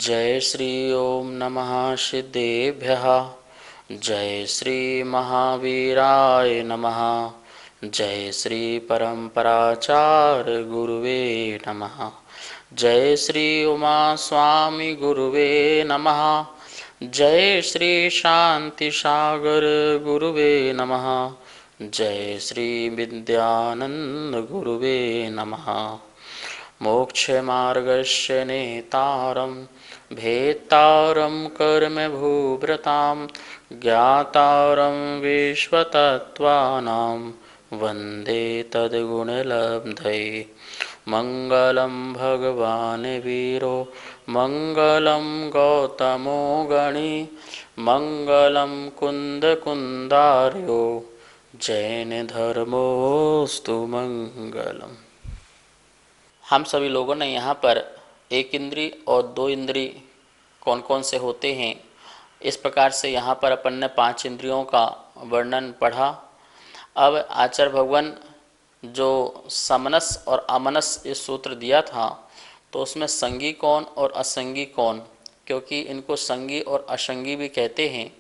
जय श्री ओम नमः सिद्धेभ्यः। जय श्री महावीराय नमः। जय श्री परम्पराचार्य गुरुवे नमः। जय श्री उमा स्वामी गुरुवे नमः। जय श्री शांति सागर गुरुवे नमः। जय श्री विद्यानंद गुरुवे नमः। मोक्षमार्गस्य नेतारं भेत्तारं कर्मभूभृतां ज्ञातारं विश्वतत्त्वानां वन्दे तद्गुणलब्धये। मङ्गलं भगवान् वीरो मङ्गलं गौतमो गणी मङ्गलं कुन्दकुन्दार्यो जैनधर्मोऽस्तु मङ्गलम्। हम सभी लोगों ने यहाँ पर एक इंद्री और दो इंद्री कौन कौन से होते हैं, इस प्रकार से यहाँ पर अपन ने 5 इंद्रियों का वर्णन पढ़ा। अब आचार्य भगवान जो समनस और अमनस इस सूत्र दिया था, तो उसमें संगी कौन और असंगी कौन, क्योंकि इनको संगी और असंगी भी कहते हैं।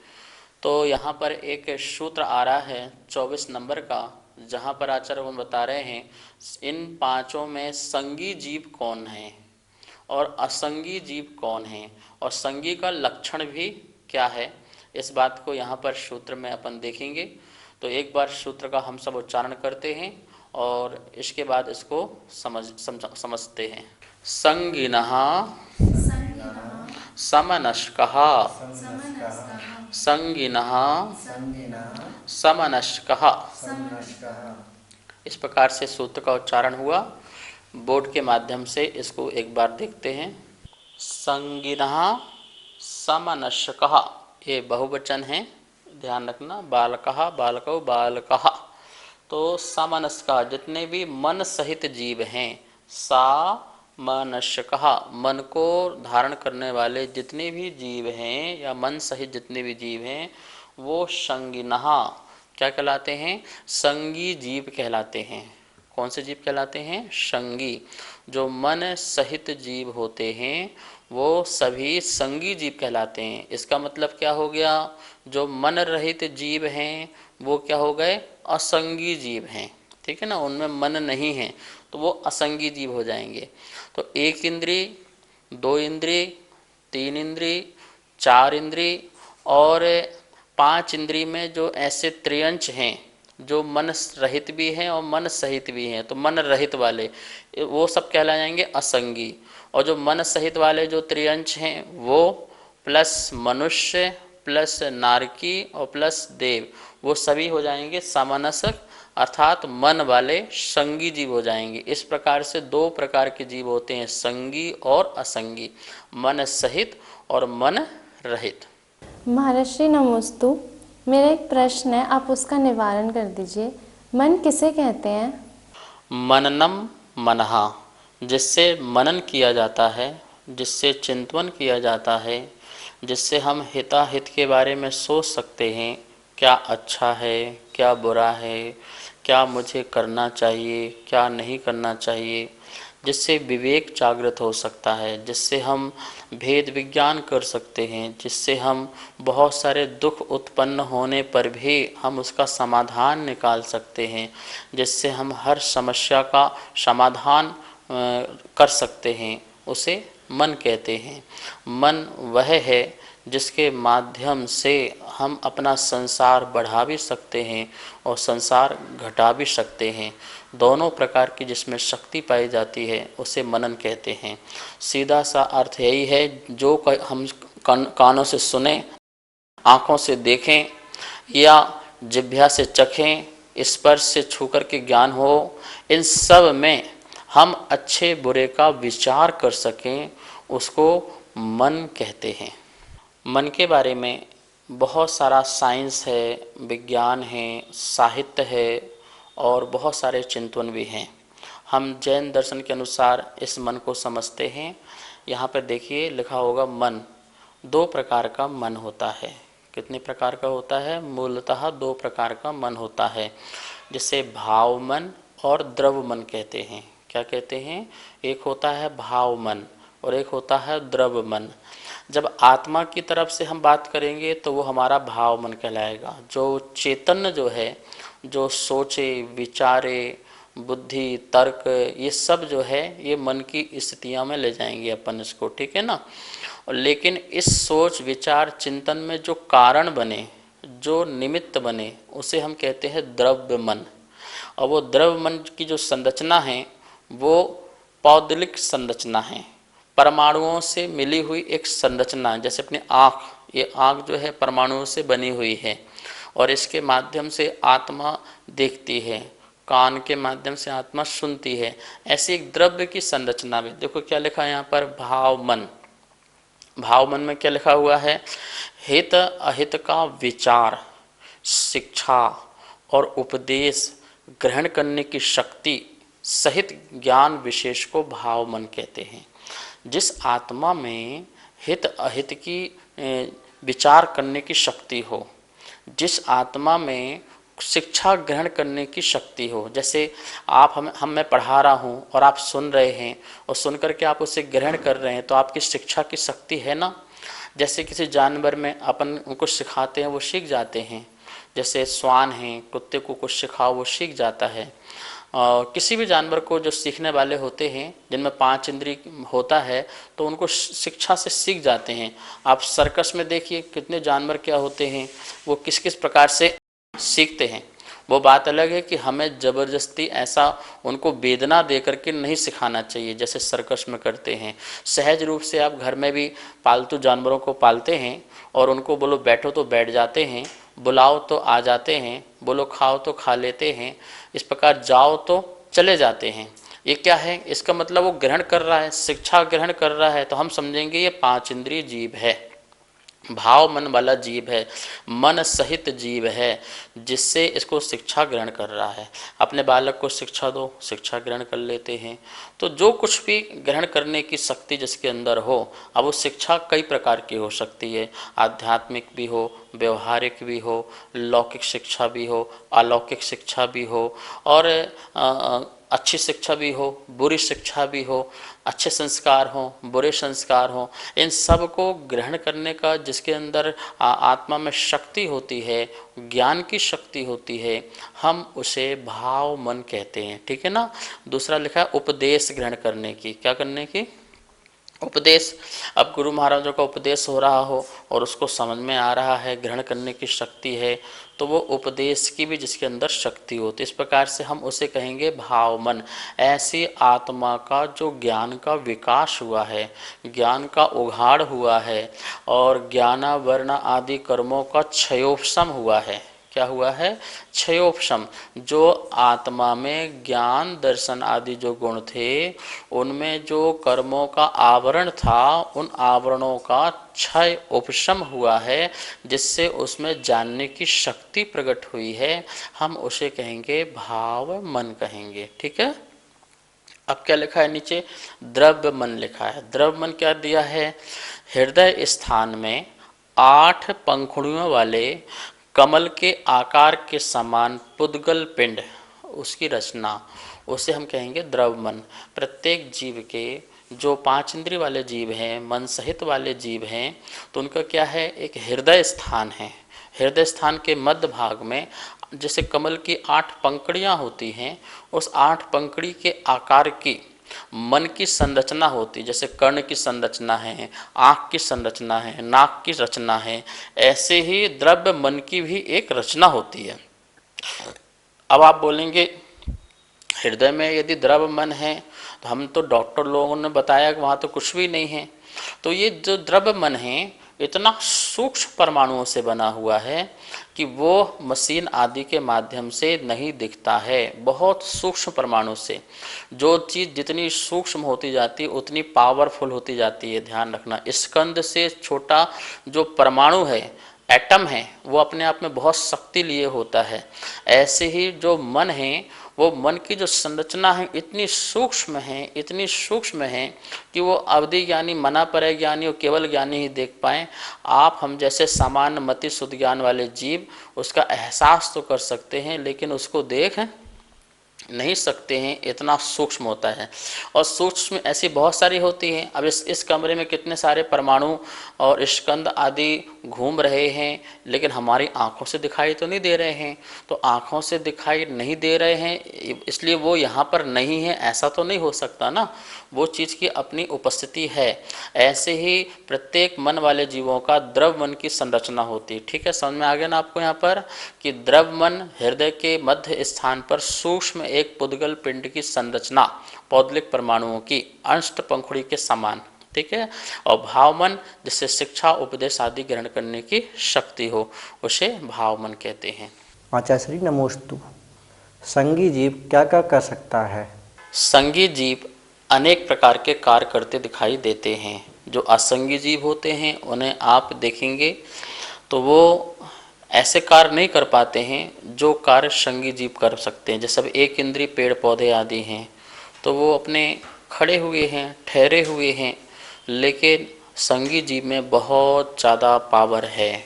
तो यहाँ पर एक सूत्र आ रहा है 24 नंबर का, जहाँ पर आचार्य भगवान बता रहे हैं इन 5 में संगी जीव कौन है और असंगी जीव कौन है, और संगी का लक्षण भी क्या है, इस बात को यहाँ पर सूत्र में अपन देखेंगे। तो एक बार सूत्र का हम सब उच्चारण करते हैं और इसके बाद इसको समझते हैं। संगिनः समनस्कः संगिनः समनस्कः। इस प्रकार से सूत्र का उच्चारण हुआ। बोर्ड के माध्यम से इसको एक बार देखते हैं। संगिनः समनस्कः, ये बहुवचन है, ध्यान रखना। बालकः बालकौ बालकः। तो समनस्कः जितने भी मन सहित जीव हैं, सा मनस्कः मन को धारण करने वाले जितने भी जीव हैं या मन सहित जितने भी जीव हैं, वो संगिनः क्या कहलाते हैं? संगी जीव कहलाते हैं। कौन से जीव कहलाते हैं? संगी। जो मन सहित जीव होते हैं वो सभी संगी जीव कहलाते हैं। इसका मतलब क्या हो गया? जो मन रहित जीव हैं वो क्या हो गए? असंगी जीव हैं। ठीक है ना, उनमें मन नहीं है तो वो असंगी जीव हो जाएंगे। तो 1 इंद्री, 2 इंद्री, 3 इंद्री, 4 इंद्री और 5 इंद्री में जो ऐसे त्रियंश हैं जो मन रहित भी हैं और मन सहित भी हैं, तो मन रहित वाले वो सब कहला जाएंगे असंगी। और जो मन सहित वाले जो त्रियंश हैं वो प्लस मनुष्य प्लस नारकी और प्लस देव, वो सभी हो जाएंगे समनसक, अर्थात मन वाले संगी जीव हो जाएंगे। इस प्रकार से 2 प्रकार के जीव होते हैं, संगी और असंगी, मन सहित और मन रहित। महर्षि नमोस्तु, मेरा एक प्रश्न है, आप उसका निवारण कर दीजिए। मन किसे कहते हैं? मननम मनः, जिससे मनन किया जाता है, जिससे चिंतन किया जाता है, जिससे हम हिताहित के बारे में सोच सकते हैं, क्या अच्छा है क्या बुरा है, क्या मुझे करना चाहिए क्या नहीं करना चाहिए, जिससे विवेक जागृत हो सकता है, जिससे हम भेद विज्ञान कर सकते हैं, जिससे हम बहुत सारे दुख उत्पन्न होने पर भी हम उसका समाधान निकाल सकते हैं, जिससे हम हर समस्या का समाधान कर सकते हैं, उसे मन कहते हैं। मन वह है जिसके माध्यम से हम अपना संसार बढ़ा भी सकते हैं और संसार घटा भी सकते हैं। दोनों प्रकार की जिसमें शक्ति पाई जाती है उसे मनन कहते हैं। सीधा सा अर्थ यही है, जो हम कानों से सुने, आँखों से देखें या जिह्वा से चखें, स्पर्श से छू कर के ज्ञान हो, इन सब में हम अच्छे बुरे का विचार कर सकें, उसको मन कहते हैं। मन के बारे में बहुत सारा साइंस है, विज्ञान है, साहित्य है और बहुत सारे चिंतन भी हैं। हम जैन दर्शन के अनुसार इस मन को समझते हैं। यहाँ पर देखिए लिखा होगा मन। 2 प्रकार का मन होता है। कितने प्रकार का होता है? मूलतः 2 प्रकार का मन होता है, जिसे भाव मन और द्रव मन कहते हैं। क्या कहते हैं? एक होता है भाव मन और एक होता है द्रव्य मन। जब आत्मा की तरफ से हम बात करेंगे तो वो हमारा भाव मन कहलाएगा। जो चैतन्य जो है, जो सोचे विचारे, बुद्धि तर्क, ये सब जो है ये मन की स्थितियाँ में ले जाएंगे अपन इसको, ठीक है ना। और लेकिन इस सोच विचार चिंतन में जो कारण बने, जो निमित्त बने, उसे हम कहते हैं द्रव्य मन। और वो द्रव्य मन की जो संरचना है वो पौद्गलिक संरचना है, परमाणुओं से मिली हुई एक संरचना है। जैसे अपनी आँख, ये आँख जो है परमाणुओं से बनी हुई है और इसके माध्यम से आत्मा देखती है, कान के माध्यम से आत्मा सुनती है। ऐसी एक द्रव्य की संरचना में देखो क्या लिखा है यहाँ पर, भाव मन। भाव मन में क्या लिखा हुआ है, हित अहित का विचार, शिक्षा और उपदेश ग्रहण करने की शक्ति सहित ज्ञान विशेष को भाव मन कहते हैं। जिस आत्मा में हित अहित की विचार करने की शक्ति हो, जिस आत्मा में शिक्षा ग्रहण करने की शक्ति हो, जैसे आप हम मैं पढ़ा रहा हूँ और आप सुन रहे हैं और सुन करके आप उसे ग्रहण कर रहे हैं, तो आपकी शिक्षा की शक्ति है ना। जैसे किसी जानवर में अपन उनको सिखाते हैं वो सीख जाते हैं, जैसे श्वान हैं, कुत्ते को कुछ सिखाओ वो सीख जाता है। किसी भी जानवर को जो सीखने वाले होते हैं, जिनमें 5 इंद्रिय होता है, तो उनको शिक्षा से सीख जाते हैं। आप सर्कस में देखिए कितने जानवर क्या होते हैं, वो किस किस प्रकार से सीखते हैं। वो बात अलग है कि हमें ज़बरदस्ती ऐसा उनको वेदना दे करके नहीं सिखाना चाहिए जैसे सर्कस में करते हैं। सहज रूप से आप घर में भी पालतू जानवरों को पालते हैं और उनको बोलो बैठो तो बैठ जाते हैं, बुलाओ तो आ जाते हैं, बोलो खाओ तो खा लेते हैं, इस प्रकार जाओ तो चले जाते हैं। ये क्या है, इसका मतलब वो ग्रहण कर रहा है, शिक्षा ग्रहण कर रहा है, तो हम समझेंगे ये 5 इंद्रिय जीव है, भाव मन वाला जीव है, मन सहित जीव है, जिससे इसको शिक्षा ग्रहण कर रहा है। अपने बालक को शिक्षा दो, शिक्षा ग्रहण कर लेते हैं। तो जो कुछ भी ग्रहण करने की शक्ति जिसके अंदर हो, अब वो शिक्षा कई प्रकार की हो सकती है, आध्यात्मिक भी हो, व्यवहारिक भी हो, लौकिक शिक्षा भी हो, अलौकिक शिक्षा भी हो, और अच्छी शिक्षा भी हो, बुरी शिक्षा भी हो, अच्छे संस्कार हों, बुरे संस्कार हों, इन सब को ग्रहण करने का जिसके अंदर आत्मा में शक्ति होती है, ज्ञान की शक्ति होती है, हम उसे भाव मन कहते हैं, ठीक है ना। दूसरा लिखा है उपदेश ग्रहण करने की, क्या करने की, उपदेश। अब गुरु महाराजों का उपदेश हो रहा हो और उसको समझ में आ रहा है, ग्रहण करने की शक्ति है, तो वो उपदेश की भी जिसके अंदर शक्ति होती है, इस प्रकार से हम उसे कहेंगे भाव मन। ऐसी आत्मा का जो ज्ञान का विकास हुआ है, ज्ञान का उघाड़ हुआ है और ज्ञानावरण आदि कर्मों का क्षयोपशम हुआ है। क्या हुआ है, क्षयोपशम। जो आत्मा में ज्ञान दर्शन आदि जो गुण थे, उनमें जो कर्मों का आवरण था, उन आवरणों का क्षय उपशम हुआ है, जिससे उसमें जानने की शक्ति प्रकट हुई है, हम उसे कहेंगे भाव मन कहेंगे, ठीक है। अब क्या लिखा है नीचे, द्रव्य मन लिखा है। द्रव्य मन क्या दिया है, हृदय स्थान में 8 पंखुड़ियों वाले कमल के आकार के समान पुद्गल पिंड, उसकी रचना, उसे हम कहेंगे द्रव्य मन। प्रत्येक जीव के जो 5 इंद्रिय वाले जीव हैं, मन सहित वाले जीव हैं, तो उनका क्या है, एक हृदय स्थान है। हृदय स्थान के मध्य भाग में जैसे कमल की 8 पंखुड़ियाँ होती हैं, उस 8 पंखुड़ी के आकार की मन की संरचना होती, जैसे कर्ण की संरचना है, आँख की संरचना है, नाक की रचना है, ऐसे ही द्रव्य मन की भी एक रचना होती है। अब आप बोलेंगे हृदय में यदि द्रव्य मन है, तो हम तो डॉक्टर लोगों ने बताया कि वहाँ तो कुछ भी नहीं है। तो ये जो द्रव्य मन है इतना सूक्ष्म परमाणुओं से बना हुआ है कि वो मशीन आदि के माध्यम से नहीं दिखता है। बहुत सूक्ष्म परमाणु से, जो चीज़ जितनी सूक्ष्म होती जाती है उतनी पावरफुल होती जाती है, ध्यान रखना। स्कंद से छोटा जो परमाणु है, एटम है, वो अपने आप में बहुत शक्ति लिए होता है। ऐसे ही जो मन है, वो मन की जो संरचना है इतनी सूक्ष्म है, इतनी सूक्ष्म है कि वो अवधि ज्ञानी, मना परे ज्ञानी और केवल ज्ञानी ही देख पाएँ। आप हम जैसे सामान्य मति शुद्ध ज्ञान वाले जीव उसका एहसास तो कर सकते हैं, लेकिन उसको देख नहीं सकते हैं, इतना सूक्ष्म होता है। और सूक्ष्म ऐसी बहुत सारी होती हैं। अब इस कमरे में कितने सारे परमाणु और स्कंद आदि घूम रहे हैं, लेकिन हमारी आंखों से दिखाई तो नहीं दे रहे हैं। तो आंखों से दिखाई नहीं दे रहे हैं इसलिए वो यहाँ पर नहीं है, ऐसा तो नहीं हो सकता ना। वो चीज़ की अपनी उपस्थिति है। ऐसे ही प्रत्येक मन वाले जीवों का द्रव मन की संरचना होती है। ठीक है, समझ में आ गया ना आपको यहाँ पर कि द्रव मन हृदय के मध्य स्थान पर सूक्ष्म एक पुद्गल पिंड की संरचना पौद्गलिक परमाणुओं की अंष्ट पंखुड़ी के समान। ठीक है, और भाव मन जिससे शिक्षा उपदेश आदि ग्रहण करने की शक्ति हो, उसे भाव मन कहते हैं। आचार्य नमोस्तु। संगी जीव क्या क्या कर सकता है? संगी जीव अनेक प्रकार के कार्य करते दिखाई देते हैं। जो असंगी जीव होते हैं उन्हें आप देखेंगे तो वो ऐसे कार्य नहीं कर पाते हैं जो कार्य संगी जीव कर सकते हैं। जैसे अब एक इंद्रिय पेड़ पौधे आदि हैं तो वो अपने खड़े हुए हैं, ठहरे हुए हैं, लेकिन संगी जीव में बहुत ज़्यादा पावर है,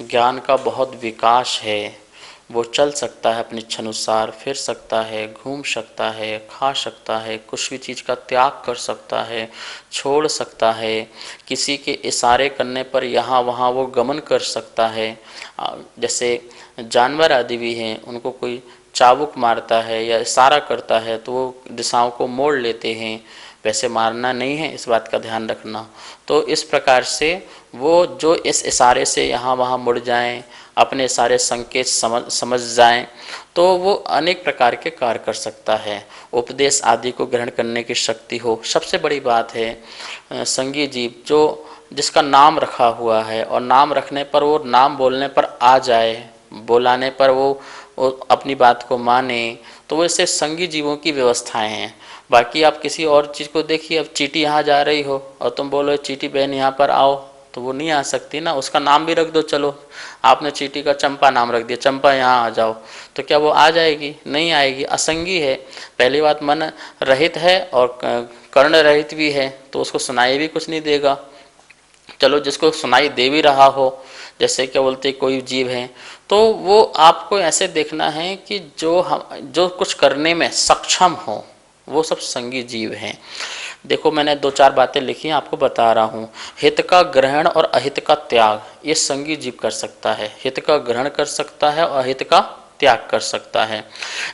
ज्ञान का बहुत विकास है। वो चल सकता है अपनी इच्छानुसार, फिर सकता है, घूम सकता है, खा सकता है, कुछ भी चीज़ का त्याग कर सकता है, छोड़ सकता है, किसी के इशारे करने पर यहाँ वहाँ वो गमन कर सकता है। जैसे जानवर आदि भी हैं, उनको कोई चाबुक मारता है या इशारा करता है तो वो दिशाओं को मोड़ लेते हैं। वैसे मारना नहीं है, इस बात का ध्यान रखना। तो इस प्रकार से वो जो इस इशारे से यहाँ वहाँ मुड़ जाएं, अपने सारे संकेत समझ जाएं, तो वो अनेक प्रकार के कार्य कर सकता है। उपदेश आदि को ग्रहण करने की शक्ति हो। सबसे बड़ी बात है संगी जीव जो जिसका नाम रखा हुआ है और नाम रखने पर वो नाम बोलने पर आ जाए, बुलाने पर वो अपनी बात को माने, तो वैसे संगी जीवों की व्यवस्थाएं हैं। बाकी आप किसी और चीज़ को देखिए, अब चींटी यहाँ जा रही हो और तुम बोलो चींटी बहन यहाँ पर आओ, तो वो नहीं आ सकती ना। उसका नाम भी रख दो, चलो आपने चींटी का चंपा नाम रख दिया, चंपा यहाँ आ जाओ, तो क्या वो आ जाएगी? नहीं आएगी, असंगी है। पहली बात मन रहित है और कर्ण रहित भी है, तो उसको सुनाई भी कुछ नहीं देगा। चलो जिसको सुनाई दे भी रहा हो, जैसे क्या बोलते कोई जीव है, तो वो आपको ऐसे देखना है कि जो कुछ करने में सक्षम हो, वो सब संगी जीव हैं। देखो मैंने दो चार बातें लिखी हैं, आपको बता रहा हूँ। हित का ग्रहण और अहित का त्याग ये संगी जीव कर सकता है। हित का ग्रहण कर सकता है और अहित का त्याग कर सकता है।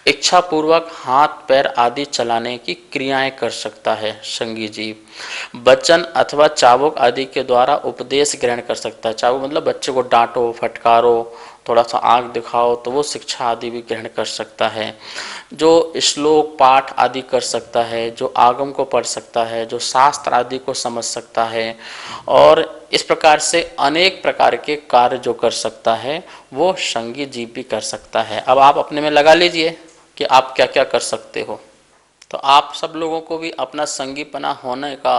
इच्छा पूर्वक हाथ पैर आदि चलाने की क्रियाएं कर सकता है संगी जीव। वचन अथवा चाबुक आदि के द्वारा उपदेश ग्रहण कर सकता है। चाबुक मतलब बच्चे को डांटो, फटकारो, थोड़ा सा आँख दिखाओ, तो वो शिक्षा आदि भी ग्रहण कर सकता है। जो श्लोक पाठ आदि कर सकता है, जो आगम को पढ़ सकता है, जो शास्त्र आदि को समझ सकता है, और इस प्रकार से अनेक प्रकार के कार्य जो कर सकता है वो संगी जीव भी कर सकता है। अब आप अपने में लगा लीजिए कि आप क्या क्या कर सकते हो। तो आप सब लोगों को भी अपना संगीपना होने का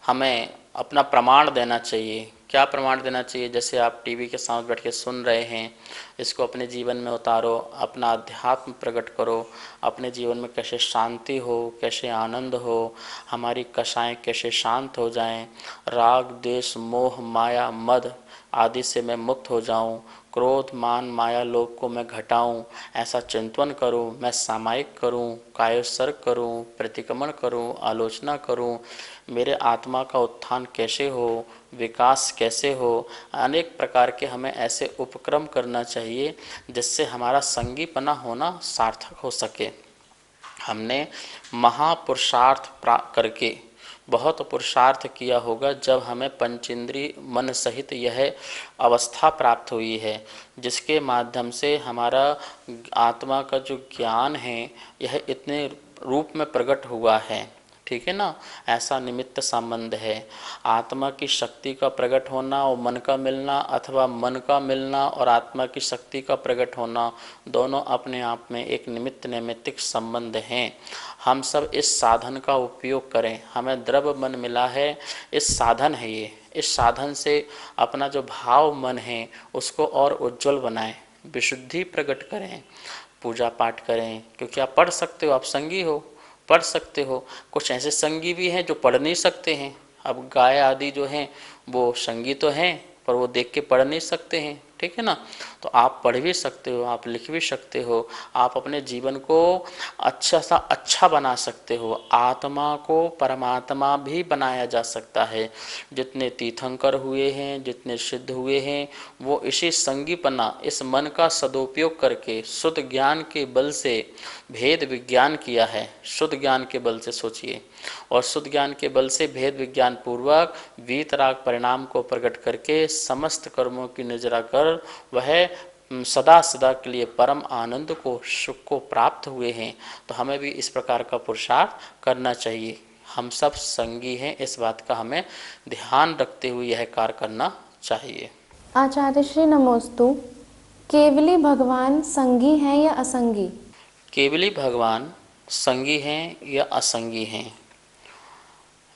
हमें अपना प्रमाण देना चाहिए। क्या प्रमाण देना चाहिए? जैसे आप टीवी के सामने बैठ के सुन रहे हैं, इसको अपने जीवन में उतारो, अपना अध्यात्म प्रकट करो, अपने जीवन में कैसे शांति हो, कैसे आनंद हो, हमारी कषाएं कैसे शांत हो जाएं, राग द्वेष मोह माया मद आदि से मैं मुक्त हो जाऊं, क्रोध मान माया लोभ को मैं घटाऊं, ऐसा चिंतन करूं, मैं सामायिक करूं, कायोत्सर्ग करूं, प्रतिक्रमण करूं, आलोचना करूं, मेरे आत्मा का उत्थान कैसे हो, विकास कैसे हो। अनेक प्रकार के हमें ऐसे उपक्रम करना चाहिए जिससे हमारा संगीपना होना सार्थक हो सके। हमने महापुरुषार्थ करके बहुत पुरुषार्थ किया होगा जब हमें पंचेंद्रिय मन सहित यह अवस्था प्राप्त हुई है, जिसके माध्यम से हमारा आत्मा का जो ज्ञान है यह इतने रूप में प्रकट हुआ है। ठीक है ना, ऐसा निमित्त संबंध है। आत्मा की शक्ति का प्रकट होना और मन का मिलना, अथवा मन का मिलना और आत्मा की शक्ति का प्रकट होना, दोनों अपने आप में एक निमित्त नैमित्तिक संबंध हैं। हम सब इस साधन का उपयोग करें। हमें द्रव्य मन मिला है, इस साधन है ये, इस साधन से अपना जो भाव मन है उसको और उज्जवल बनाएं, विशुद्धि प्रकट करें, पूजा पाठ करें। क्योंकि आप पढ़ सकते हो, आप संगी हो, पढ़ सकते हो। कुछ ऐसे संगी भी हैं जो पढ़ नहीं सकते हैं। अब गाय आदि जो हैं वो संगी तो हैं पर वो देख के पढ़ नहीं सकते हैं, ठीक है ना। तो आप पढ़ भी सकते हो, आप लिख भी सकते हो, आप अपने जीवन को अच्छा सा अच्छा बना सकते हो, आत्मा को परमात्मा भी बनाया जा सकता है। जितने तीर्थंकर हुए हैं, जितने सिद्ध हुए हैं, वो इसी संगीपना, इस मन का सदुपयोग करके शुद्ध ज्ञान के बल से भेद विज्ञान किया है। शुद्ध ज्ञान के बल से सोचिए, और शुद्ध ज्ञान के बल से भेद विज्ञान पूर्वक वीतराग परिणाम को प्रकट करके समस्त कर्मों की निजरा कर वह सदा सदा के लिए परम आनंद को, सुख को प्राप्त हुए हैं। तो हमें भी इस प्रकार का पुरुषार्थ करना चाहिए। हम सब संगी हैं, इस बात का हमें ध्यान रखते हुए यह कार्य करना चाहिए। आचार्य श्री नमोस्तु, केवली भगवान संगी हैं या असंगी? केवली भगवान संगी हैं या असंगी हैं?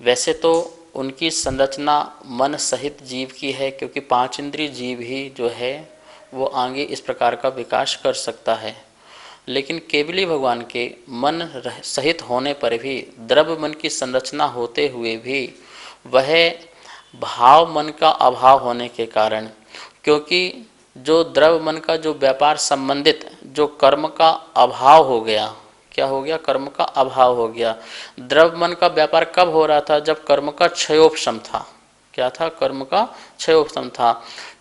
वैसे तो उनकी संरचना मन सहित जीव की है, क्योंकि पांच इंद्रिय जीव ही जो है वो आगे इस प्रकार का विकास कर सकता है। लेकिन केवली भगवान के मन सहित होने पर भी, द्रव्य मन की संरचना होते हुए भी, वह भाव मन का अभाव होने के कारण, क्योंकि जो द्रव्य मन का जो व्यापार संबंधित जो कर्म का अभाव हो गया, क्या हो गया? कर्म का अभाव हो गया। द्रव्य मन का व्यापार कब हो रहा था? जब कर्म का क्षयोपशम था। क्या था? कर्म का क्षयोपशम था।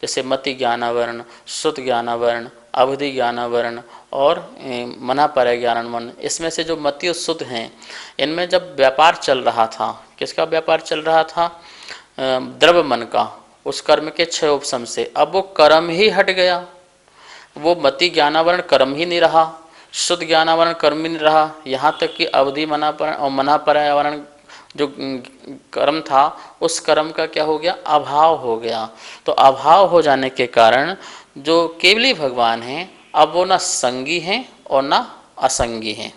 जैसे मति ज्ञानावरण, श्रुत ज्ञानावरण, अवधि ज्ञानावरण और मनापर ज्ञानावरण, इसमें से जो मति और श्रुत हैं, इनमें जब व्यापार चल रहा था, किसका व्यापार चल रहा था? द्रव्य मन का, उस कर्म के क्षयोपशम से। अब वो कर्म ही हट गया, वो मति ज्ञानावरण कर्म ही नहीं रहा, शुद्ध ज्ञानावरण कर्म ही नहीं रहा, यहाँ तक कि अवधि मनापर और मनापर्यावरण जो कर्म था, उस कर्म का क्या हो गया? अभाव हो गया। तो अभाव हो जाने के कारण जो केवली भगवान हैं, अब वो ना संगी हैं और ना असंगी हैं,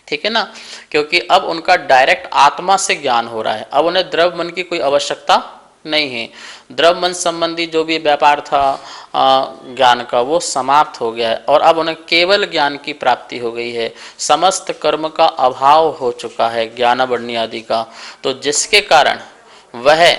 ठीक है ना। क्योंकि अब उनका डायरेक्ट आत्मा से ज्ञान हो रहा है, अब उन्हें द्रव्य मन की कोई आवश्यकता नहीं है। द्रव्य मन संबंधी जो भी व्यापार था ज्ञान का, वो समाप्त हो गया है, और अब उन्हें केवल ज्ञान की प्राप्ति हो गई है। समस्त कर्म का अभाव हो चुका है, ज्ञानावरणी आदि का। तो जिसके कारण वह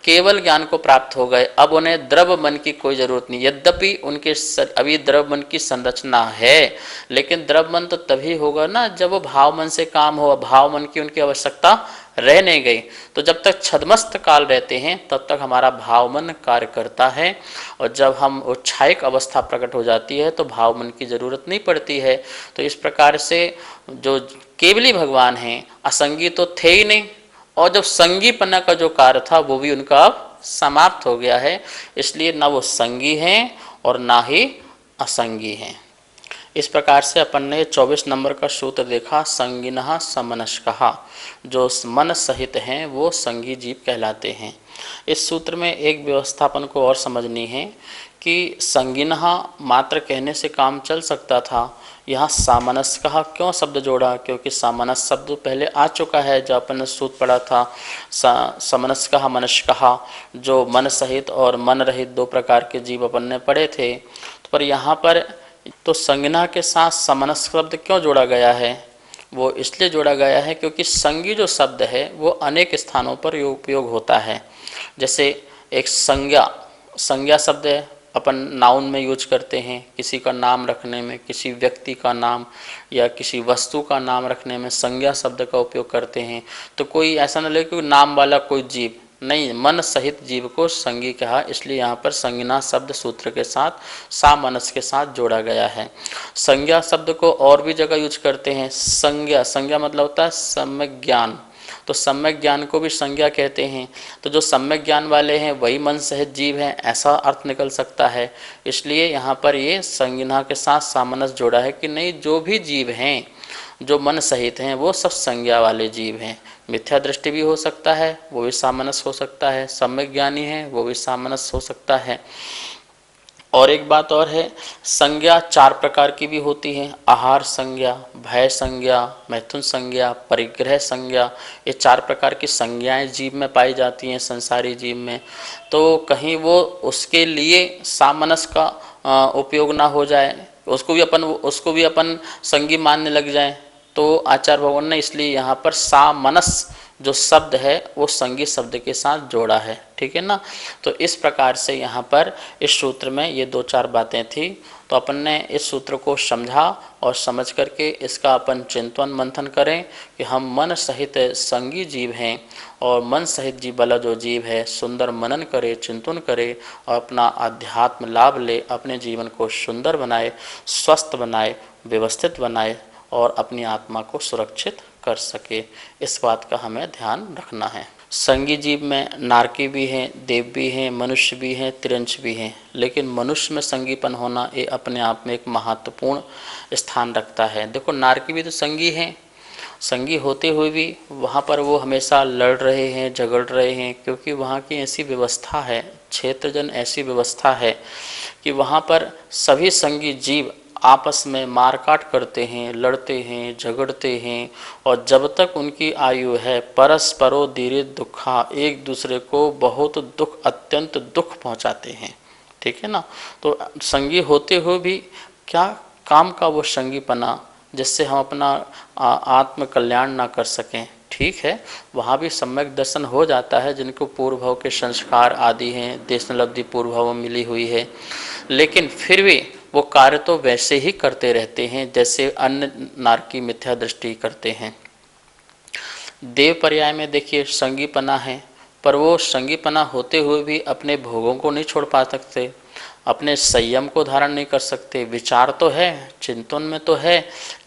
केवल ज्ञान को प्राप्त हो गए, अब उन्हें द्रव्य मन की कोई जरूरत नहीं। यद्यपि उनके अभी द्रव्य मन की संरचना है, लेकिन द्रव्य मन तो तभी होगा ना जब वो भाव मन से काम हो। भाव मन की उनकी आवश्यकता रह नहीं गई। तो जब तक छद्मस्त काल रहते हैं, तब तक हमारा भाव मन कार्य करता है, और जब हम उत्साहिक अवस्था प्रकट हो जाती है तो भाव मन की जरूरत नहीं पड़ती है। तो इस प्रकार से जो केवली भगवान हैं, असंगी तो थे ही नहीं, और जब संगीपना का जो कार्य था वो भी उनका अब समाप्त हो गया है। इसलिए ना वो संगी हैं और ना ही असंगी हैं। इस प्रकार से अपन ने 24 नंबर का सूत्र देखा, संगिनः समनस्कः, जो मन सहित हैं वो संगी जीव कहलाते हैं। इस सूत्र में एक व्यवस्थापन को और समझनी है कि संगिनः मात्र कहने से काम चल सकता था, यहाँ सामनस्कः क्यों शब्द जोड़ा? क्योंकि सामनस शब्द पहले आ चुका है, जो अपन ने सूत्र पढ़ा था, समनस्कः मनस्कः, जो मन सहित और मन रहित दो प्रकार के जीव अपन ने पढ़े थे। पर यहाँ पर तो संज्ञा के साथ समनस शब्द क्यों जोड़ा गया है? वो इसलिए जोड़ा गया है क्योंकि संगी जो शब्द है वो अनेक स्थानों पर उपयोग होता है। जैसे एक संज्ञा शब्द है, अपन नाउन में यूज करते हैं, किसी का नाम रखने में, किसी व्यक्ति का नाम या किसी वस्तु का नाम रखने में संज्ञा शब्द का उपयोग करते हैं। तो कोई ऐसा न ले कि नाम वाला कोई जीव नहीं, मन सहित जीव को संगी कहा, इसलिए यहाँ पर संज्ञा शब्द सूत्र के साथ सामनस के साथ जोड़ा गया है। संज्ञा शब्द को और भी जगह यूज करते हैं। संज्ञा मतलब होता है सम्यक ज्ञान, तो सम्यक ज्ञान को भी संज्ञा कहते हैं। तो जो सम्यक ज्ञान वाले हैं वही मन सहित जीव हैं, ऐसा अर्थ निकल सकता है। इसलिए यहाँ पर ये संज्ञा के साथ सामनस जोड़ा है कि नहीं, जो भी जीव हैं जो मन सहित हैं वो सब संज्ञा वाले जीव हैं। मिथ्या दृष्टि भी हो सकता है, वो भी सामनस हो सकता है, सम्यक ज्ञानी है वो भी सामनस हो सकता है। और एक बात और है, संज्ञा 4 प्रकार की भी होती हैं, आहार संज्ञा, भय संज्ञा, मैथुन संज्ञा, परिग्रह संज्ञा। ये 4 प्रकार की संज्ञाएं जीव में पाई जाती हैं, संसारी जीव में। तो कहीं वो उसके लिए सामनस का उपयोग ना हो जाए, उसको भी अपन संगी मानने लग जाए, तो आचार्य भगवान ने इसलिए यहाँ पर सामनस जो शब्द है वो संगी शब्द के साथ जोड़ा है। ठीक है ना। तो इस प्रकार से यहाँ पर इस सूत्र में ये 2-4 बातें थी। तो अपन ने इस सूत्र को समझा और समझ करके इसका अपन चिंतन मंथन करें कि हम मन सहित संगी जीव हैं और मन सहित जीव वाला जो जीव है सुंदर मनन करे, चिंतन करे और अपना आध्यात्म लाभ ले, अपने जीवन को सुंदर बनाए, स्वस्थ बनाए, व्यवस्थित बनाए और अपनी आत्मा को सुरक्षित कर सके। इस बात का हमें ध्यान रखना है। संगी जीव में नारकी भी हैं, देव भी हैं, मनुष्य भी हैं, तिरंच भी हैं, लेकिन मनुष्य में संगीपन होना ये अपने आप में एक महत्वपूर्ण स्थान रखता है। देखो नारकी भी तो संगी हैं, संगी होते हुए भी वहाँ पर वो हमेशा लड़ रहे हैं, झगड़ रहे हैं, क्योंकि वहाँ की ऐसी व्यवस्था है, क्षेत्रजन ऐसी व्यवस्था है कि वहाँ पर सभी संगी जीव आपस में मारकाट करते हैं, लड़ते हैं, झगड़ते हैं और जब तक उनकी आयु है परस्परो दीरे दुखा, एक दूसरे को बहुत दुख, अत्यंत दुख पहुंचाते हैं। ठीक है ना। तो संगी होते हुए भी क्या काम का वो संगीपना जिससे हम अपना आत्म कल्याण ना कर सकें। ठीक है, वहाँ भी सम्यक दर्शन हो जाता है जिनको पूर्व भाव के संस्कार आदि हैं, देशलब्धि पूर्व भाव में मिली हुई है, लेकिन फिर भी वो कार्य तो वैसे ही करते रहते हैं जैसे अन्य नारकी मिथ्या दृष्टि करते हैं। देव पर्याय में देखिए संगीपना है, पर वो संगीपना होते हुए भी अपने भोगों को नहीं छोड़ पा सकते, अपने संयम को धारण नहीं कर सकते। विचार तो है, चिंतन में तो है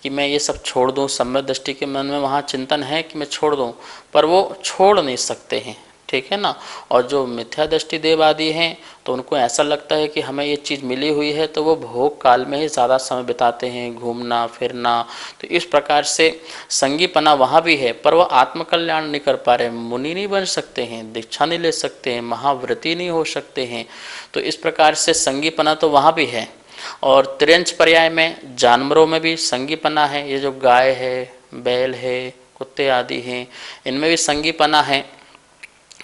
कि मैं ये सब छोड़ दूं, सम्यक दृष्टि के मन में वहाँ चिंतन है कि मैं छोड़ दूं, पर वो छोड़ नहीं सकते हैं। ठीक है ना। और जो मिथ्या दृष्टि देव आदि हैं तो उनको ऐसा लगता है कि हमें ये चीज़ मिली हुई है, तो वो भोग काल में ही ज़्यादा समय बिताते हैं, घूमना फिरना। तो इस प्रकार से संगीपना वहाँ भी है, पर वह आत्मकल्याण नहीं कर पा रहे, मुनि नहीं बन सकते हैं, दीक्षा नहीं ले सकते हैं, महाव्रती नहीं हो सकते हैं। तो इस प्रकार से संगीपना तो वहाँ भी है। और त्रिंच पर्याय में जानवरों में भी संगीपना है, ये जो गाय है, बैल है, कुत्ते आदि हैं, इनमें भी संगीपना है।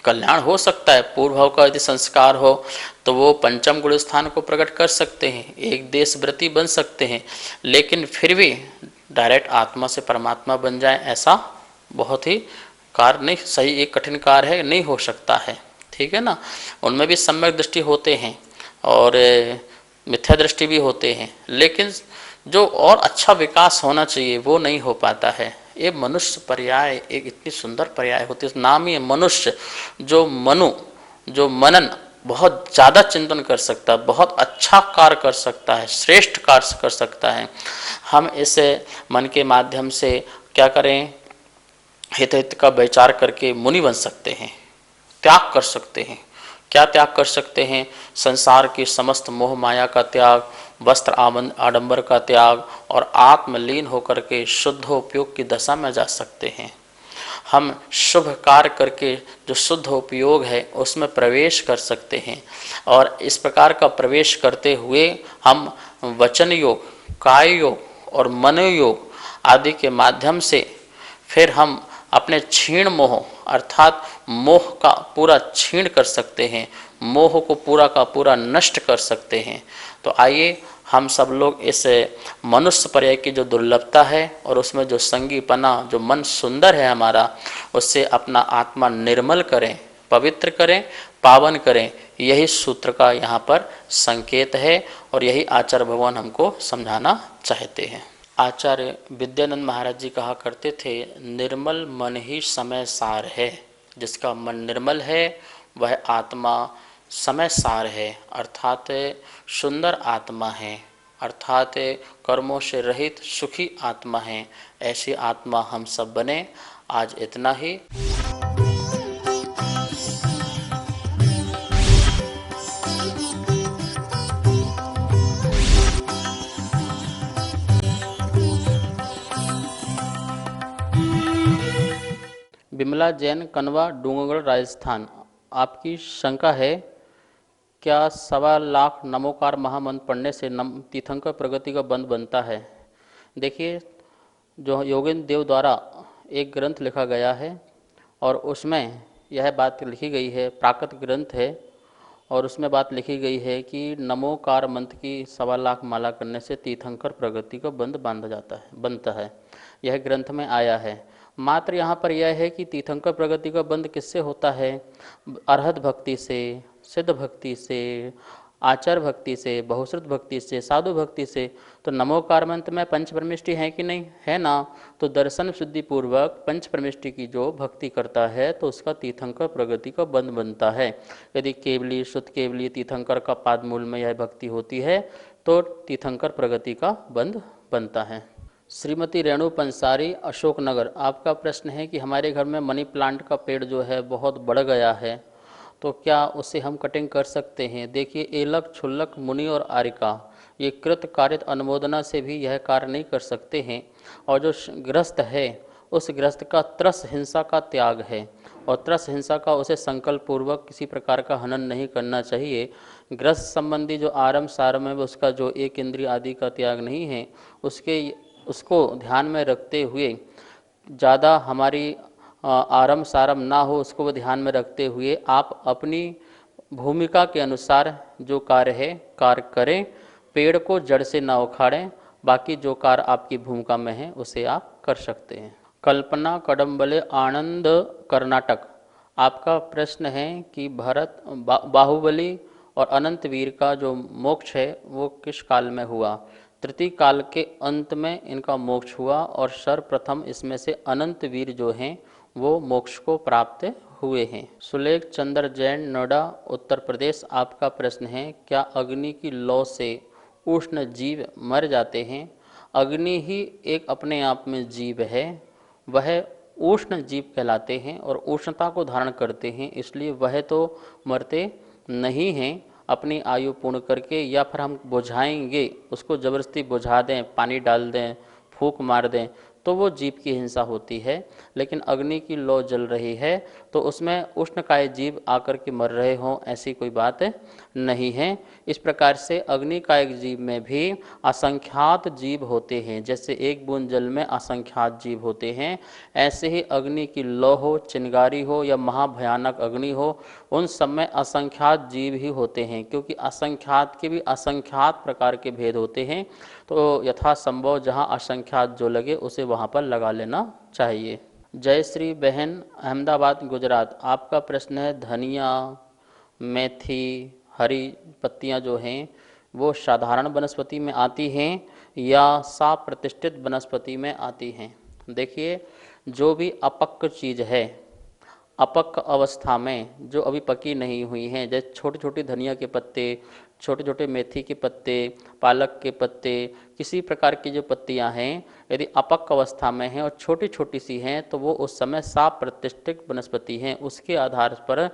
कल्याण हो सकता है, पूर्व भाव का यदि संस्कार हो तो वो पंचम गुण स्थान को प्रकट कर सकते हैं, एक देश व्रती बन सकते हैं, लेकिन फिर भी डायरेक्ट आत्मा से परमात्मा बन जाए ऐसा बहुत ही कार्य नहीं, सही एक कठिन कार्य है, नहीं हो सकता है। ठीक है ना। उनमें भी सम्यक दृष्टि होते हैं और मिथ्या दृष्टि भी होते हैं, लेकिन जो और अच्छा विकास होना चाहिए वो नहीं हो पाता है। ये मनुष्य पर्याय एक इतनी सुंदर पर्याय होती है, नाम ही है मनुष्य। जो मनु, जो मनन बहुत ज़्यादा चिंतन कर सकता है, बहुत अच्छा कार्य कर सकता है, श्रेष्ठ कार्य कर सकता है। हम इस मन के माध्यम से क्या करें, हित हित का विचार करके मुनि बन सकते हैं, त्याग कर सकते हैं। क्या त्याग कर सकते हैं? संसार की समस्त मोह माया का त्याग, वस्त्र आडंबर का त्याग और आत्मलीन होकर के शुद्ध उपयोग की दशा में जा सकते हैं। हम शुभ कार्य करके जो शुद्ध उपयोग है उसमें प्रवेश कर सकते हैं और इस प्रकार का प्रवेश करते हुए हम वचन योग, काय योग और मन योग आदि के माध्यम से फिर हम अपने क्षीण मोह अर्थात मोह का पूरा क्षीण कर सकते हैं, मोह को पूरा का पूरा नष्ट कर सकते हैं। तो आइए हम सब लोग इस मनुष्य पर्याय की जो दुर्लभता है और उसमें जो संगीपना, जो मन सुंदर है हमारा, उससे अपना आत्मा निर्मल करें, पवित्र करें, पावन करें। यही सूत्र का यहाँ पर संकेत है और यही आचार्य भगवान हमको समझाना चाहते हैं। आचार्य विद्यानंद महाराज जी कहा करते थे, निर्मल मन ही समय सार है। जिसका मन निर्मल है वह आत्मा समय सार है, अर्थात सुंदर आत्मा है, अर्थात कर्मों से रहित सुखी आत्मा है। ऐसी आत्मा हम सब बने। आज इतना ही। विमला जैन, कनवा, डूंगरगढ़, राजस्थान। आपकी शंका है, क्या 1.25 लाख नमोकार महामंत्र पढ़ने से तीर्थंकर प्रगति का बंध बनता है? देखिए, जो योगेंद्र देव द्वारा एक ग्रंथ लिखा गया है और उसमें यह बात लिखी गई है, प्राकृत ग्रंथ है और उसमें बात लिखी गई है कि नमोकार मंत्र की 1.25 लाख माला करने से तीर्थंकर प्रगति का बंध बांधा जाता है, बनता है। यह ग्रंथ में आया है। मात्र यहाँ पर यह है कि तीर्थंकर प्रगति का बंध किससे होता है? अरहत भक्ति से, सिद्ध भक्ति से, आचार भक्ति से, बहुश्रुत भक्ति से, साधु भक्ति से। तो नमोकार मंत्र में पंच परमिष्टि है कि नहीं है ना? तो दर्शन शुद्धि पूर्वक पंच परमिष्टि की जो भक्ति करता है तो उसका तीर्थंकर प्रगति का बंध बनता है। यदि केवली शुद्ध केवली तीर्थंकर का पाद मूल में यह भक्ति होती है तो तीर्थंकर प्रगति का बंध बनता है। श्रीमती रेणु पंसारी, अशोकनगर, आपका प्रश्न है कि हमारे घर में मनी प्लांट का पेड़ जो है बहुत बढ़ गया है, तो क्या उसे हम कटिंग कर सकते हैं? देखिए, एलक, छुल्लक, मुनि और आरिका ये कृत कारित अनुमोदना से भी यह कार्य नहीं कर सकते हैं। और जो ग्रस्त है उस ग्रस्त का त्रस हिंसा का त्याग है, और त्रस हिंसा का उसे संकल्प पूर्वक किसी प्रकार का हनन नहीं करना चाहिए। ग्रस्त संबंधी जो आरंभ सारम है उसका जो एक इंद्रिय आदि का त्याग नहीं है, उसको ध्यान में रखते हुए ज़्यादा हमारी आरंभ सारम ना हो, उसको वो ध्यान में रखते हुए आप अपनी भूमिका के अनुसार जो कार्य है कार्य करें। पेड़ को जड़ से ना उखाड़ें, बाकी जो कार्य आपकी भूमिका में है उसे आप कर सकते हैं। कल्पना कडम्बले, आनंद, कर्नाटक, आपका प्रश्न है कि बाहुबली और अनंतवीर का जो मोक्ष है वो किस काल में हुआ? तृतीय काल के अंत में इनका मोक्ष हुआ, और सर्वप्रथम इसमें से अनंतवीर जो हैं वो मोक्ष को प्राप्त हुए हैं। सुलेख चंद्र जैन, नोएडा, उत्तर प्रदेश, आपका प्रश्न है क्या अग्नि की लौ से उष्ण जीव मर जाते हैं? अग्नि ही एक अपने आप में जीव है, वह उष्ण जीव कहलाते हैं और उष्णता को धारण करते हैं, इसलिए वह तो मरते नहीं हैं। अपनी आयु पूर्ण करके या फिर हम बुझाएंगे, उसको ज़बरदस्ती बुझा दें, पानी डाल दें, फूंक मार दें, तो वो जीव की हिंसा होती है। लेकिन अग्नि की लौ जल रही है तो उसमें उष्णकाय जीव आकर के मर रहे हों, ऐसी कोई बात नहीं है। इस प्रकार से अग्निकायक जीव में भी असंख्यात जीव होते हैं। जैसे एक बूंद जल में असंख्यात जीव होते हैं, ऐसे ही अग्नि की लौ हो, चिंगारी हो या महाभयानक अग्नि हो, उन सब में असंख्यात जीव ही होते हैं, क्योंकि असंख्यात के भी असंख्यात प्रकार के भेद होते हैं। तो यथासंभव जहाँ असंख्यात जो लगे उसे वहाँ पर लगा लेना चाहिए। जय श्री बहन, अहमदाबाद, गुजरात, आपका प्रश्न है धनिया, मेथी, हरी पत्तियाँ जो हैं वो साधारण वनस्पति में आती हैं या साप प्रतिष्ठित वनस्पति में आती हैं? देखिए, जो भी अपक्व चीज़ है, अपक्व अवस्था में जो अभी पकी नहीं हुई हैं, जैसे छोटी छोटी धनिया के पत्ते, छोटे छोटे मेथी के पत्ते, पालक के पत्ते, किसी प्रकार की जो पत्तियां हैं, यदि अपक्व अवस्था में हैं और छोटी छोटी सी हैं तो वो उस समय साप प्रतिष्ठित वनस्पति हैं, उसके आधार पर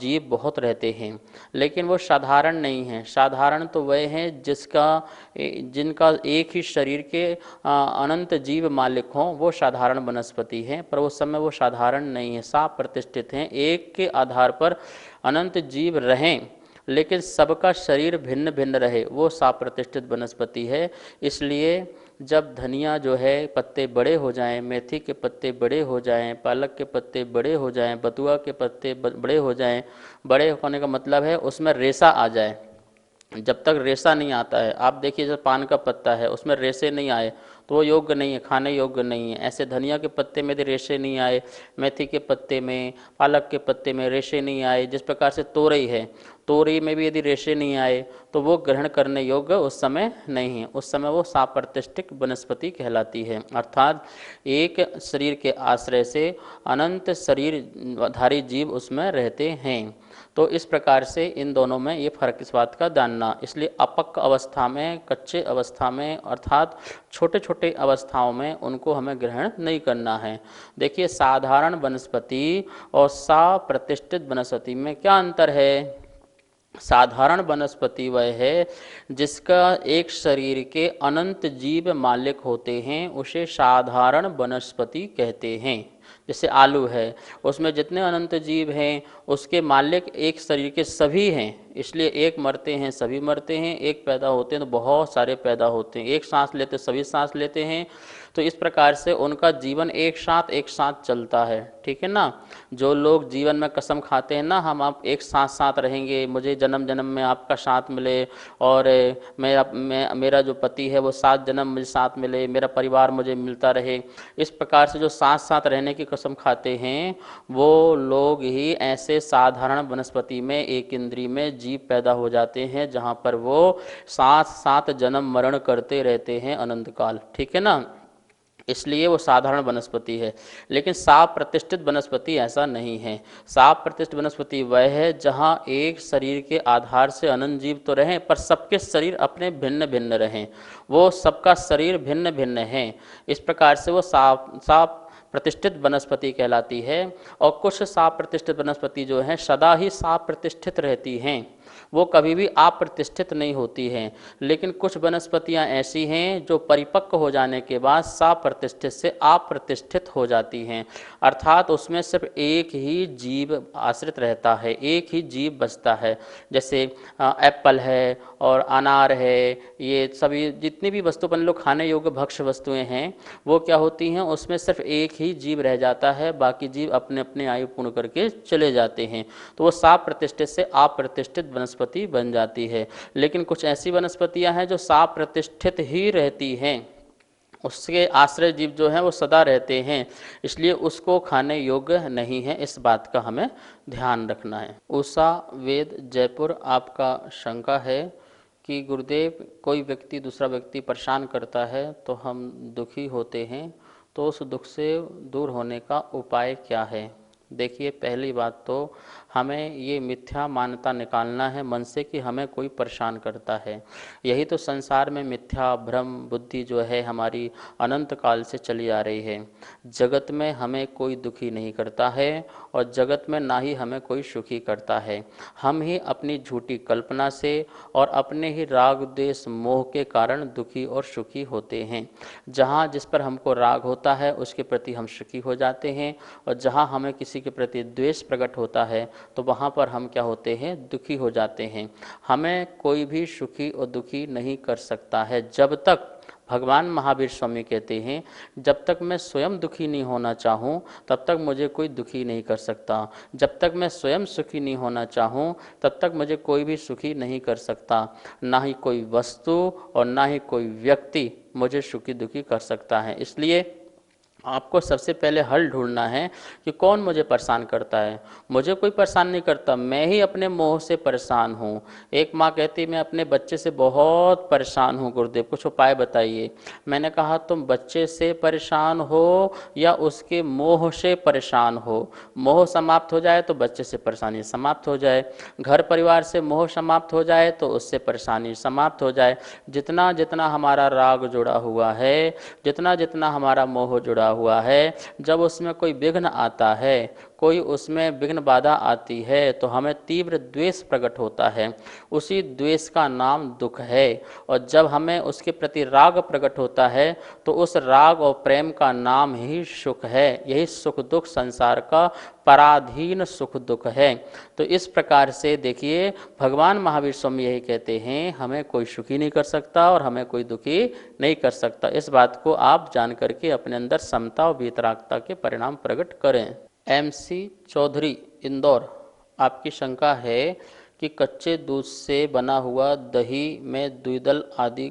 जीव बहुत रहते हैं। लेकिन वो साधारण नहीं हैं। साधारण तो वह हैं जिनका एक ही शरीर के अनंत जीव मालिक हों, वो साधारण वनस्पति हैं, पर उस समय वो साधारण नहीं है, साप प्रतिष्ठित हैं। एक के आधार पर अनंत जीव रहें लेकिन सबका शरीर भिन्न भिन्न रहे, वो साप प्रतिष्ठित वनस्पति है। इसलिए जब धनिया जो है पत्ते बड़े हो जाएं, मेथी के पत्ते बड़े हो जाएं, पालक के पत्ते बड़े हो जाएं, बथुआ के पत्ते बड़े हो जाएं, बड़े होने का मतलब है उसमें रेशा आ जाए। जब तक रेशा नहीं आता है, आप देखिए जब पान का पत्ता है उसमें रेशे नहीं आए तो वो योग्य नहीं है, खाने योग्य नहीं है। ऐसे धनिया के पत्ते में यदि रेशे नहीं आए, मेथी के पत्ते में, पालक के पत्ते में रेशे नहीं आए, जिस प्रकार से तोरई है, तोरई में भी यदि रेशे नहीं आए तो वो ग्रहण करने योग्य उस समय नहीं है, उस समय वो साप प्रतिष्ठित वनस्पति कहलाती है। अर्थात एक शरीर के आश्रय से अनंत शरीरधारी जीव उसमें रहते हैं। तो इस प्रकार से इन दोनों में ये फर्क इस बात का जानना। इसलिए अपक्व अवस्था में, कच्चे अवस्था में, अर्थात छोटे छोटे अवस्थाओं में उनको हमें ग्रहण नहीं करना है। देखिए, साधारण वनस्पति और साप प्रतिष्ठित वनस्पति में क्या अंतर है? साधारण वनस्पति वह है जिसका एक शरीर के अनंत जीव मालिक होते हैं, उसे साधारण वनस्पति कहते हैं। जैसे आलू है, उसमें जितने अनंत जीव हैं उसके मालिक एक शरीर के सभी हैं, इसलिए एक मरते हैं सभी मरते हैं, एक पैदा होते हैं तो बहुत सारे पैदा होते हैं, एक सांस लेते सभी सांस लेते हैं। तो इस प्रकार से उनका जीवन एक साथ चलता है, ठीक है ना। जो लोग जीवन में कसम खाते हैं ना, हम आप एक साथ रहेंगे, मुझे जन्म जन्म में आपका साथ मिले, और मेरा जो पति है वो 7 जन्म मुझे साथ मिले, मेरा परिवार मुझे मिलता रहे, इस प्रकार से जो साथ रहने की कसम खाते हैं वो लोग ही ऐसे साधारण वनस्पति में एक इंद्री में जीव पैदा हो जाते हैं, जहाँ पर वो साथ जन्म मरण करते रहते हैं अनंत काल, ठीक है ना। इसलिए वो साधारण वनस्पति है। लेकिन साप प्रतिष्ठित वनस्पति ऐसा नहीं है। साप प्रतिष्ठित वनस्पति वह है जहाँ एक शरीर के आधार से अनंत जीव तो रहें, पर सबके शरीर अपने भिन्न भिन्न रहें, वो सबका शरीर भिन्न भिन्न है। इस प्रकार से वो साप प्रतिष्ठित वनस्पति कहलाती है। और कुछ साप प्रतिष्ठित वनस्पति जो हैं सदा ही साप प्रतिष्ठित रहती हैं, वो कभी भी अप्रतिष्ठित नहीं होती हैं। लेकिन कुछ वनस्पतियां ऐसी हैं जो परिपक्व हो जाने के बाद साप प्रतिष्ठित से अप्रतिष्ठित हो जाती हैं, अर्थात उसमें सिर्फ एक ही जीव आश्रित रहता है, एक ही जीव बचता है। जैसे एप्पल है और अनार है, ये सभी जितनी भी वस्तु अपन लोग खाने योग्य भक्ष्य वस्तुएं हैं वो क्या होती हैं, उसमें सिर्फ एक ही जीव रह जाता है, बाकी जीव अपने अपने आयु पूर्ण करके चले जाते हैं। तो वो साप प्रतिष्ठित से अप्रतिष्ठित वनस्पति बन जाती है। लेकिन कुछ ऐसी वनस्पतियां हैं जो साप प्रतिष्ठित ही रहती हैं, उसके आश्रय जीव जो हैं वो सदा रहते हैं, इसलिए उसको खाने योग्य नहीं है। इस बात का हमें ध्यान रखना है। उषा वेद जयपुर, आपका शंका है कि गुरुदेव कोई व्यक्ति दूसरा व्यक्ति परेशान करता है तो हम दुखी होते हैं, तो उस दुख से दूर होने का उपाय क्या है। देखिए, पहली बात तो हमें ये मिथ्या मान्यता निकालना है मन से कि हमें कोई परेशान करता है। यही तो संसार में मिथ्या भ्रम बुद्धि जो है हमारी अनंत काल से चली आ रही है। जगत में हमें कोई दुखी नहीं करता है और जगत में ना ही हमें कोई सुखी करता है। हम ही अपनी झूठी कल्पना से और अपने ही राग द्वेष मोह के कारण दुखी और सुखी होते हैं। जहाँ जिस पर हमको राग होता है उसके प्रति हम सुखी हो जाते हैं, और जहाँ हमें किसी के प्रति द्वेष प्रकट होता है तो वहाँ पर हम क्या होते हैं, दुखी हो जाते हैं। हमें कोई भी सुखी और दुखी नहीं कर सकता है जब तक, भगवान महावीर स्वामी कहते हैं, जब तक मैं स्वयं दुखी नहीं होना चाहूँ तब तक मुझे कोई दुखी नहीं कर सकता। जब तक मैं स्वयं सुखी नहीं होना चाहूँ तब तक मुझे कोई भी सुखी नहीं कर सकता। ना ही कोई वस्तु और ना ही कोई व्यक्ति मुझे सुखी दुखी कर सकता है। इसलिए आपको सबसे पहले हल ढूंढना है कि कौन मुझे परेशान करता है। मुझे कोई परेशान नहीं करता, मैं ही अपने मोह से परेशान हूँ। एक माँ कहती मैं अपने बच्चे से बहुत परेशान हूँ गुरुदेव, कुछ उपाय बताइए। मैंने कहा तुम बच्चे से परेशान हो या उसके मोह से परेशान हो। मोह समाप्त हो जाए तो बच्चे से परेशानी समाप्त हो जाए, घर परिवार से मोह समाप्त हो जाए तो उससे परेशानी समाप्त हो जाए। जितना जितना हमारा राग जुड़ा हुआ है, जितना जितना हमारा मोह जुड़ा हुआ है, जब उसमें कोई विघ्न आता है, कोई उसमें विघ्न बाधा आती है तो हमें तीव्र द्वेष प्रकट होता है। उसी द्वेष का नाम दुख है। और जब हमें उसके प्रति राग प्रकट होता है तो उस राग और प्रेम का नाम ही सुख है। यही सुख दुख संसार का पराधीन सुख दुख है। तो इस प्रकार से देखिए, भगवान महावीर स्वामी यही कहते हैं, हमें कोई सुखी नहीं कर सकता और हमें कोई दुखी नहीं कर सकता। इस बात को आप जान करके अपने अंदर समता और वीतरागता के परिणाम प्रकट करें। MC चौधरी इंदौर, आपकी शंका है कि कच्चे दूध से बना हुआ दही में द्विदल आदि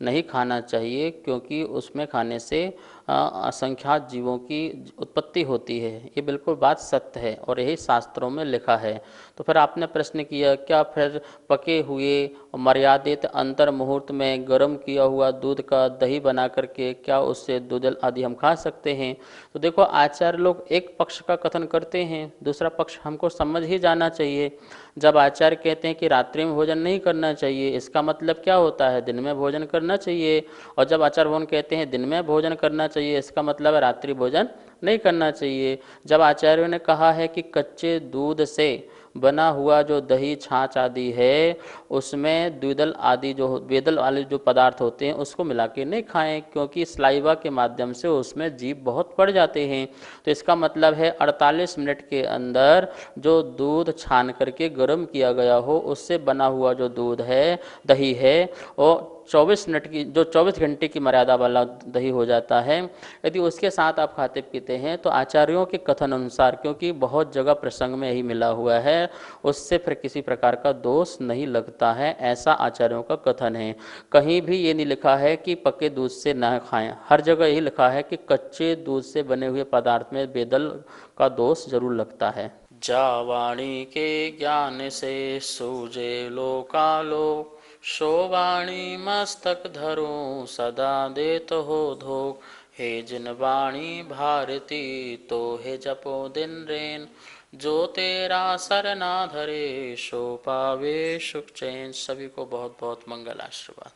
नहीं खाना चाहिए क्योंकि उसमें खाने से असंख्यात जीवों की उत्पत्ति होती है। ये बिल्कुल बात सत्य है और यही शास्त्रों में लिखा है। तो फिर आपने प्रश्न किया क्या फिर पके हुए मर्यादित अंतर मुहूर्त में गर्म किया हुआ दूध का दही बना करके क्या उससे दूध आदि हम खा सकते हैं। तो देखो, आचार्य लोग एक पक्ष का कथन करते हैं, दूसरा पक्ष हमको समझ ही जाना चाहिए। जब आचार्य कहते हैं कि रात्रि में भोजन नहीं करना चाहिए, इसका मतलब क्या होता है, दिन में भोजन करना चाहिए। और जब आचार्य भगवान कहते हैं दिन में भोजन करना चाहिए, इसका मतलब रात्रि भोजन नहीं करना चाहिए। जब आचार्यों ने कहा है कि कच्चे दूध से बना हुआ जो दही छाछ आदि है उसमें द्विदल वाले जो पदार्थ होते हैं उसको मिला के नहीं खाएं, क्योंकि स्लाइवा के माध्यम से उसमें जीव बहुत पड़ जाते हैं। तो इसका मतलब है 48 मिनट के अंदर जो दूध छान करके गर्म किया गया हो उससे बना हुआ जो दूध है, दही है, वो 24 मिनट की, जो 24 घंटे की मर्यादा वाला दही हो जाता है। यदि उसके साथ आप खाते पीते हैं तो आचार्यों के कथन अनुसार, क्योंकि बहुत जगह प्रसंग में यही मिला हुआ है, उससे फिर किसी प्रकार का दोष नहीं लगता है, ऐसा आचार्यों का कथन है। कहीं भी ये नहीं लिखा है कि पके दूध से ना खाएं, हर जगह यही लिखा है कि कच्चे दूध से बने हुए पदार्थ में बेदल का दोष जरूर लगता है। जावाणी के ज्ञान से सूझे लोकालोक, शोवाणी मस्तक धरो सदा देत हो धोख, हे जिन वाणी भारती तो हे जपो दिन रेन, जो तेरा सर ना धरे सो पावे सुख चैन। सभी को बहुत बहुत मंगल आशीर्वाद।